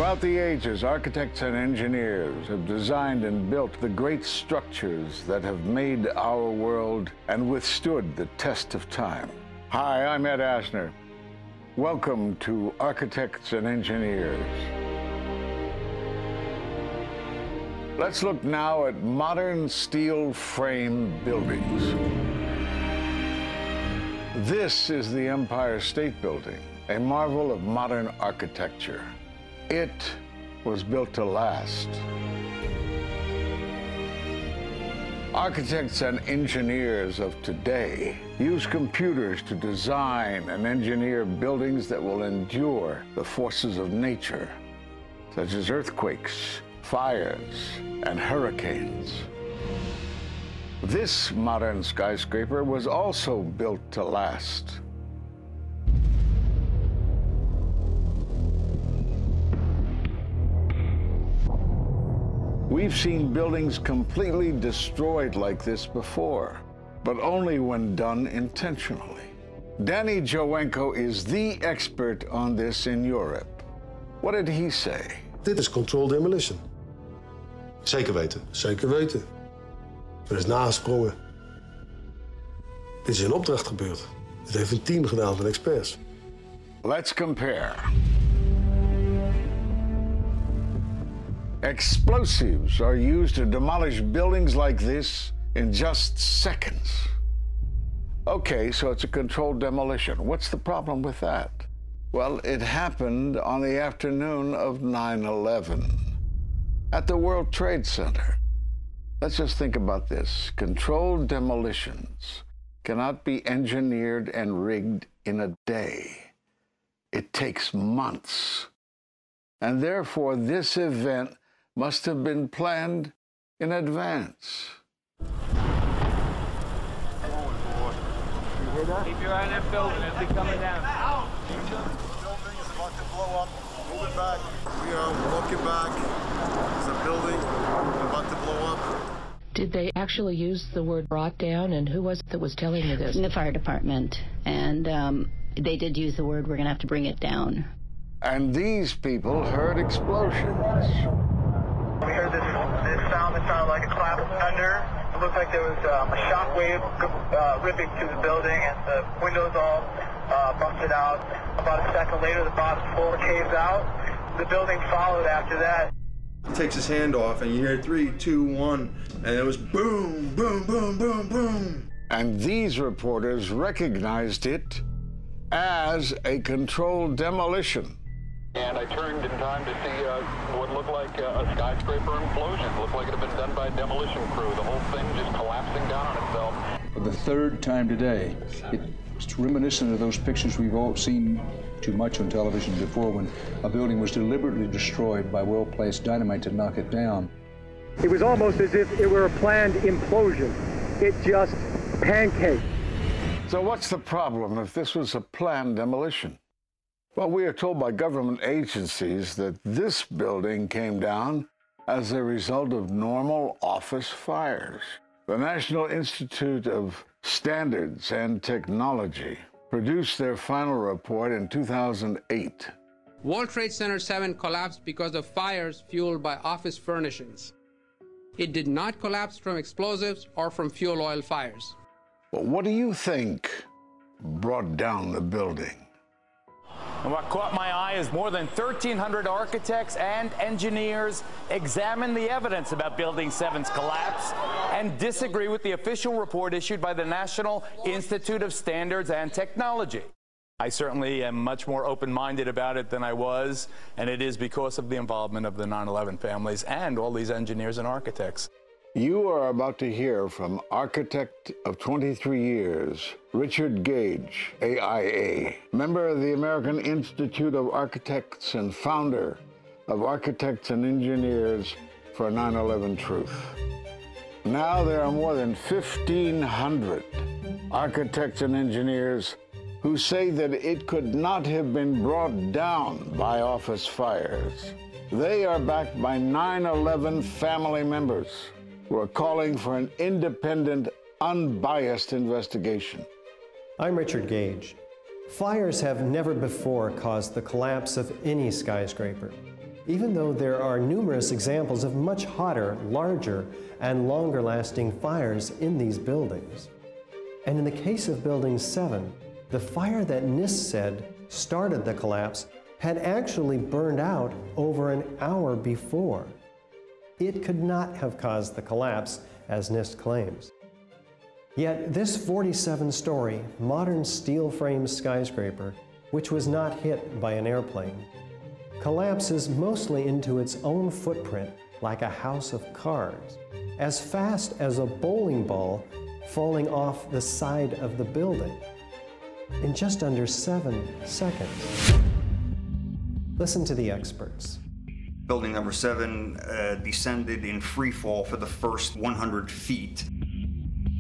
Throughout the ages, architects and engineers have designed and built the great structures that have made our world and withstood the test of time. Hi, I'm Ed Asner. Welcome to Architects and Engineers. Let's look now at modern steel frame buildings. This is the Empire State Building, a marvel of modern architecture. It was built to last. Architects and engineers of today use computers to design and engineer buildings that will endure the forces of nature, such as earthquakes, fires, and hurricanes. This modern skyscraper was also built to last. We've seen buildings completely destroyed like this before, but only when done intentionally. Danny Jowenko is the expert on this in Europe. What did he say? Dit is controlled demolition. Zeker weten. Zeker weten. Er is nagesprongen. Dit is in opdracht gebeurd. Dit heeft een team gedaan van experts. Let's compare. Explosives are used to demolish buildings like this in just seconds. Okay, so it's a controlled demolition. What's the problem with that? Well, it happened on the afternoon of 9/11 at the World Trade Center. Let's just think about this. Controlled demolitions cannot be engineered and rigged in a day. It takes months. And therefore, this event must have been planned in advance. You hear that? Keep your eye on that building. It'll be coming down. The building is about to blow up. Move it back. We are walking back. There's a building about to blow up. Did they actually use the word brought down, and who was it that was telling you this? The fire department, and they did use the word, we're going to have to bring it down. And these people heard explosions. We heard this sound that sounded like a clap of thunder. It looked like there was a shock wave ripping through the building, and the windows all busted out. About a second later, the bottom floor caves out. The building followed after that. He takes his hand off, and you hear 3, 2, 1, and it was boom, boom, boom, boom, boom. And these reporters recognized it as a controlled demolition. And I turned in time to see what looked like a skyscraper implosion. It looked like it had been done by a demolition crew. The whole thing just collapsing down on itself. For the third time today, it's reminiscent of those pictures we've all seen too much on television before, when a building was deliberately destroyed by well-placed dynamite to knock it down. It was almost as if it were a planned implosion. It just pancaked. So what's the problem if this was a planned demolition? Well, we are told by government agencies that this building came down as a result of normal office fires. The National Institute of Standards and Technology produced their final report in 2008. World Trade Center 7 collapsed because of fires fueled by office furnishings. It did not collapse from explosives or from fuel oil fires. But what do you think brought down the building? And what caught my eye is more than 1,300 architects and engineers examine the evidence about Building 7's collapse and disagree with the official report issued by the National Institute of Standards and Technology. I certainly am much more open-minded about it than I was, and it is because of the involvement of the 9/11 families and all these engineers and architects. You are about to hear from architect of 23 years, Richard Gage, AIA, member of the American Institute of Architects and founder of Architects and Engineers for 9/11 Truth. Now there are more than 1,500 architects and engineers who say that it could not have been brought down by office fires. They are backed by 9/11 family members who are calling for an independent, unbiased investigation. I'm Richard Gage. Fires have never before caused the collapse of any skyscraper. even though there are numerous examples of much hotter, larger, and longer-lasting fires in these buildings. And in the case of Building 7, the fire that NIST said started the collapse had actually burned out over an hour before. It could not have caused the collapse, as NIST claims. Yet this 47-story, modern steel-frame skyscraper, which was not hit by an airplane, collapses mostly into its own footprint like a house of cards, as fast as a bowling ball falling off the side of the building, in just under 7 seconds. Listen to the experts. Building number 7 descended in free fall for the first 100 feet,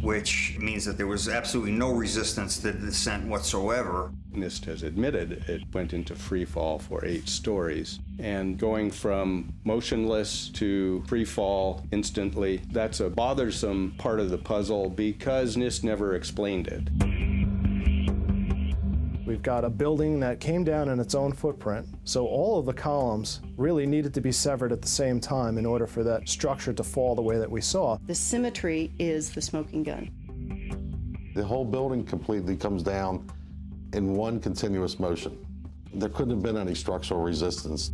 which means that there was absolutely no resistance to the descent whatsoever. NIST has admitted it went into free fall for 8 stories. And going from motionless to free fall instantly, that's a bothersome part of the puzzle because NIST never explained it. We've got a building that came down in its own footprint, so all of the columns really needed to be severed at the same time in order for that structure to fall the way that we saw. The symmetry is the smoking gun. The whole building completely comes down in one continuous motion. There couldn't have been any structural resistance.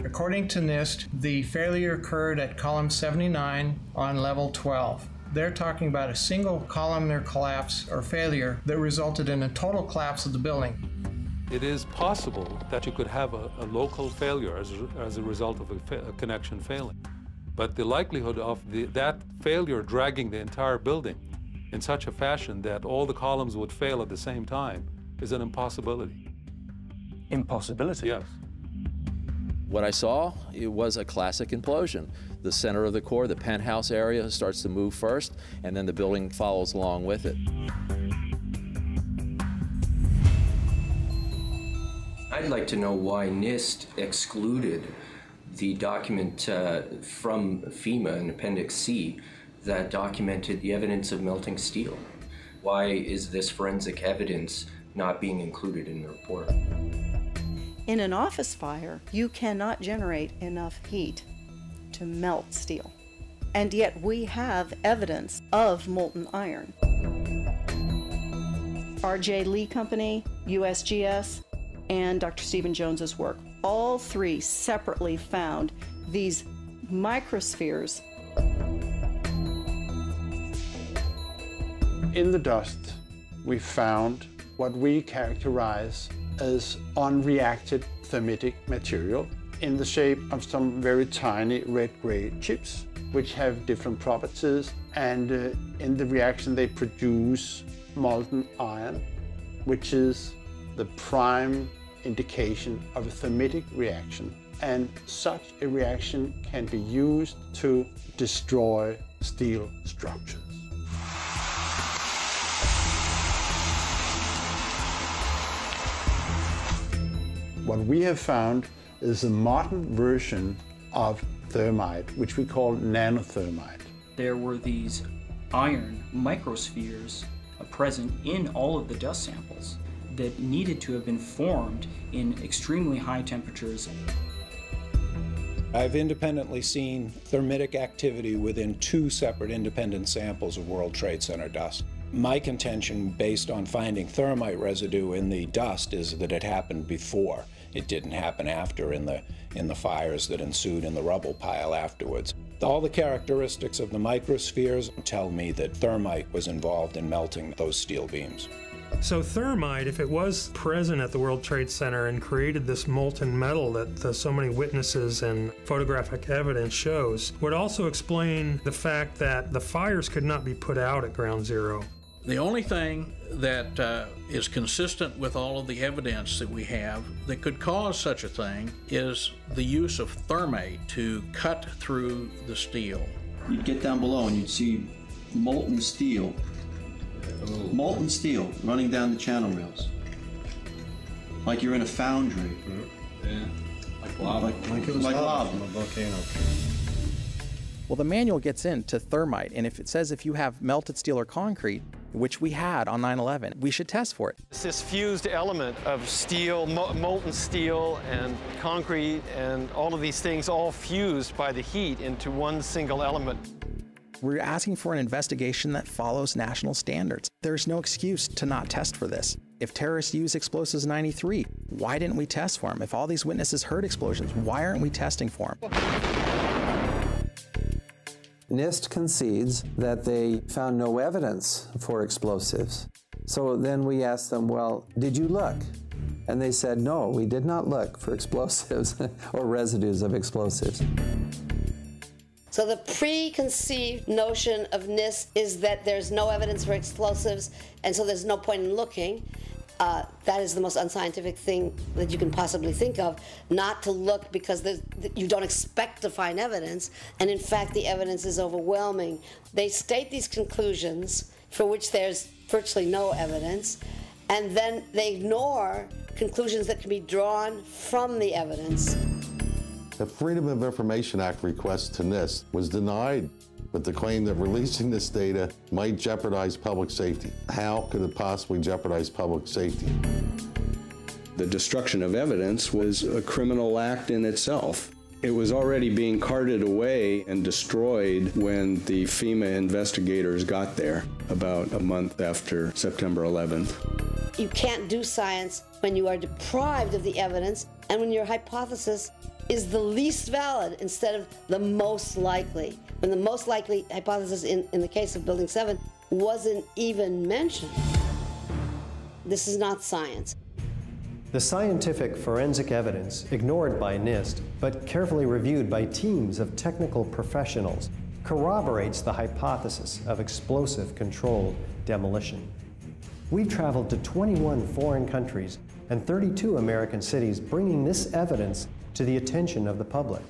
According to NIST, the failure occurred at column 79 on level 12. They're talking about a single columnar collapse or failure that resulted in a total collapse of the building. It is possible that you could have a local failure as a result of a connection failing. But the likelihood of that failure dragging the entire building in such a fashion that all the columns would fail at the same time is an impossibility. Impossibility? Yes. What I saw, it was a classic implosion. The center of the core, the penthouse area, starts to move first, and then the building follows along with it. I'd like to know why NIST excluded the document from FEMA in Appendix C that documented the evidence of melting steel. Why is this forensic evidence not being included in the report? In an office fire, you cannot generate enough heat to melt steel. And yet we have evidence of molten iron. R.J. Lee Company, USGS, and Dr. Stephen Jones's work, all three separately found these microspheres. In the dust, we found what we characterize as unreacted thermitic material in the shape of some very tiny red-gray chips, which have different properties, and in the reaction they produce molten iron, which is the prime indication of a thermitic reaction. And such a reaction can be used to destroy steel structures. What we have found is a modern version of thermite, which we call nanothermite. There were these iron microspheres present in all of the dust samples that needed to have been formed in extremely high temperatures. I've independently seen thermitic activity within 2 separate independent samples of World Trade Center dust. My contention, based on finding thermite residue in the dust, is that it happened before. It didn't happen after in the fires that ensued in the rubble pile afterwards. All the characteristics of the microspheres tell me that thermite was involved in melting those steel beams. So thermite, if it was present at the World Trade Center and created this molten metal that so many witnesses and photographic evidence shows, would also explain the fact that the fires could not be put out at Ground Zero. The only thing that is consistent with all of the evidence that we have that could cause such a thing is the use of thermite to cut through the steel. You'd get down below and you'd see molten steel running down the channel rails. Like you're in a foundry. Yeah, like lava. Like it was lava. From a volcano. Well, the manual gets into thermite, and if it says if you have melted steel or concrete, which we had on 9/11. We should test for it. It's this fused element of steel, molten steel and concrete and all of these things all fused by the heat into one single element. We're asking for an investigation that follows national standards. There's no excuse to not test for this. If terrorists use explosives in '93, why didn't we test for them? If all these witnesses heard explosions, why aren't we testing for them? NIST concedes that they found no evidence for explosives. So then we asked them, well, did you look? And they said, no, we did not look for explosives or residues of explosives. So the preconceived notion of NIST is that there's no evidence for explosives, and so there's no point in looking. That is the most unscientific thing that you can possibly think of, not to look because you don't expect to find evidence, and in fact the evidence is overwhelming. They state these conclusions for which there's virtually no evidence, and then they ignore conclusions that can be drawn from the evidence. The Freedom of Information Act request to NIST was denied with the claim that releasing this data might jeopardize public safety. How could it possibly jeopardize public safety? The destruction of evidence was a criminal act in itself. It was already being carted away and destroyed when the FEMA investigators got there about a month after September 11th. You can't do science when you are deprived of the evidence and when your hypothesis is the least valid instead of the most likely. When the most likely hypothesis in the case of Building 7 wasn't even mentioned. This is not science. The scientific forensic evidence, ignored by NIST, but carefully reviewed by teams of technical professionals, corroborates the hypothesis of explosive controlled demolition. We've traveled to 21 foreign countries and 32 American cities, bringing this evidence to the attention of the public.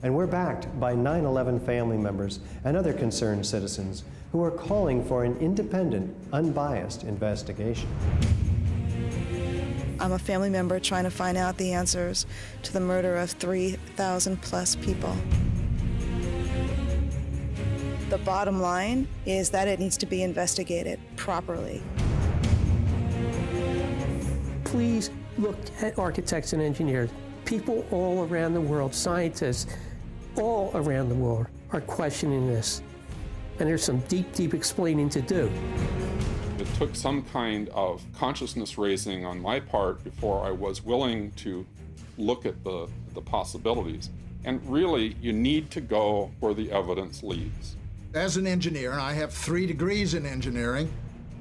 And we're backed by 9/11 family members and other concerned citizens who are calling for an independent, unbiased investigation. I'm a family member trying to find out the answers to the murder of 3,000 plus people. The bottom line is that it needs to be investigated properly. Please look at architects and engineers. People all around the world, scientists all around the world are questioning this. And there's some deep, deep explaining to do. It took some kind of consciousness raising on my part before I was willing to look at the possibilities. And really, you need to go where the evidence leads. As an engineer, and I have 3 degrees in engineering,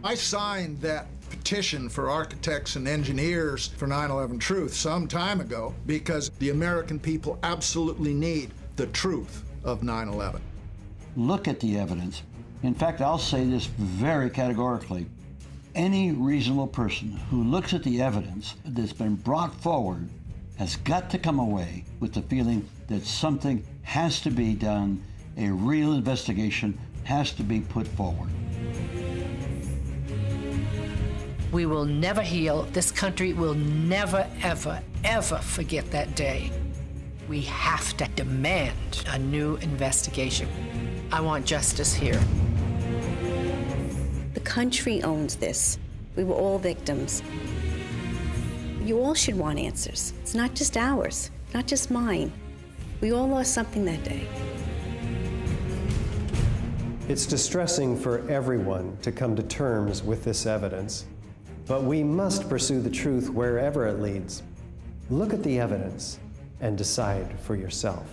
I signed that petition for architects and engineers for 9/11 Truth some time ago because the American people absolutely need the truth of 9/11. Look at the evidence. In fact, I'll say this very categorically. Any reasonable person who looks at the evidence that's been brought forward has got to come away with the feeling that something has to be done, a real investigation has to be put forward. We will never heal. This country will never, ever, ever forget that day. We have to demand a new investigation. I want justice here. The country owns this. We were all victims. You all should want answers. It's not just ours, not just mine. We all lost something that day. It's distressing for everyone to come to terms with this evidence, but we must pursue the truth wherever it leads. Look at the evidence and decide for yourself.